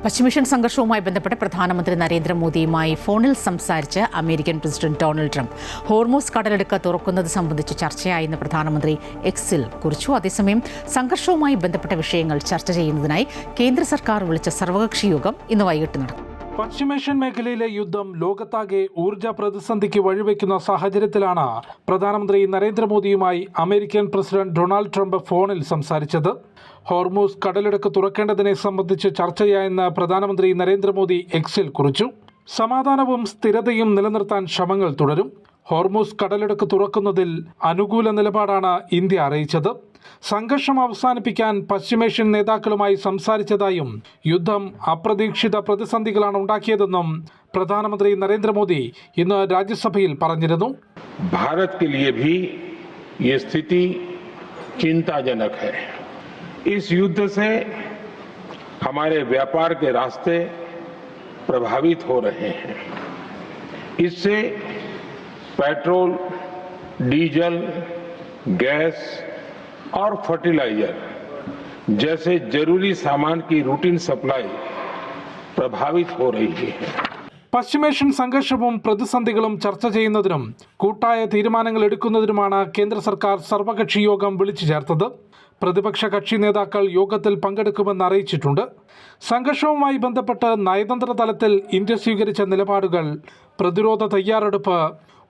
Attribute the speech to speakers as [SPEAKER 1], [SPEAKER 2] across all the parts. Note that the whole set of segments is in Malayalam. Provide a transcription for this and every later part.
[SPEAKER 1] പശ്ചിമേഷ്യൻ സംഘർഷവുമായി ബന്ധപ്പെട്ട് പ്രധാനമന്ത്രി നരേന്ദ്രമോദിയുമായി ഫോണിൽ സംസാരിച്ച് American president Donald Trump Hormuz കടലിടുക്ക് തുറക്കുന്നത് സംബന്ധിച്ച് ചർച്ചയായെന്ന് പ്രധാനമന്ത്രി എക്സിൽ കുറിച്ചു. അതേസമയം സംഘർഷവുമായി ബന്ധപ്പെട്ട വിഷയങ്ങൾ ചർച്ച ചെയ്യുന്നതിനായി കേന്ദ്ര സർക്കാർ വിളിച്ച സർവകക്ഷി യോഗം ഇന്ന് വൈകിട്ട് നടക്കും.
[SPEAKER 2] പശ്ചിമേഷ്യൻ മേഖലയിലെ യുദ്ധം ലോകത്താകെ ഊർജ പ്രതിസന്ധിക്ക് വഴിവെക്കുന്ന സാഹചര്യത്തിലാണ് പ്രധാനമന്ത്രി നരേന്ദ്രമോദിയുമായി അമേരിക്കൻ പ്രസിഡന്റ് ഡൊണാൾഡ് ട്രംപ് ഫോണിൽ സംസാരിച്ചത്. ഹോർമൂസ് കടലിടുക്ക് തുറക്കേണ്ടതിനെ സംബന്ധിച്ച് ചർച്ചയായെന്ന് പ്രധാനമന്ത്രി നരേന്ദ്രമോദി എക്സിൽ കുറിച്ചു. സമാധാനവും സ്ഥിരതയും നിലനിർത്താൻ ശ്രമങ്ങൾ തുടരും. ഹോർമൂസ് കടലിടുക്ക് തുറക്കുന്നതിൽ അനുകൂല നിലപാടാണ് ഇന്ത്യ അറിയിച്ചത്. സംഘർഷം അവസാനിപ്പിക്കാൻ പശ്ചിമേഷ്യൻ നേതാക്കളുമായി സംസാരിച്ചതായും യുദ്ധം അപ്രതീക്ഷിത പ്രതിസന്ധികളാണ് ഉണ്ടാക്കിയതെന്നും പ്രധാനമന്ത്രി നരേന്ദ്രമോദി ഇന്ന് രാജ്യസഭയിൽ പറഞ്ഞിരുന്നു.
[SPEAKER 3] भारत के लिए भी ये स्थिति चिंताजनक है. इस युद्ध से हमारे व्यापार के रास्ते प्रभावित हो रहे हैं. इससे पेट्रोल, डीजल, गैस और फर्टिलाइजर जैसे जरूरी सामान की रूटीन सप्लाई प्रभावित हो रही है.
[SPEAKER 2] പശ്ചിമേഷ്യൻ സംഘർഷവും പ്രതിസന്ധികളും ചർച്ച ചെയ്യുന്നതിനും കൂട്ടായ തീരുമാനങ്ങൾ എടുക്കുന്നതിനുമാണ് കേന്ദ്ര സർക്കാർ സർവകക്ഷി യോഗം വിളിച്ചു ചേർത്തത്. പ്രതിപക്ഷ കക്ഷി നേതാക്കൾ യോഗത്തിൽ പങ്കെടുക്കുമെന്ന് അറിയിച്ചിട്ടുണ്ട്. സംഘർഷവുമായി ബന്ധപ്പെട്ട് നയതന്ത്ര തലത്തിൽ ഇന്ത്യ സ്വീകരിച്ച നിലപാടുകൾ, പ്രതിരോധ തയ്യാറെടുപ്പ്,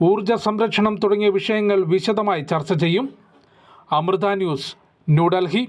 [SPEAKER 2] ഊർജ സംരക്ഷണം തുടങ്ങിയ വിഷയങ്ങൾ വിശദമായി ചർച്ച ചെയ്യും. അമൃത ന്യൂസ്, ന്യൂഡൽഹി.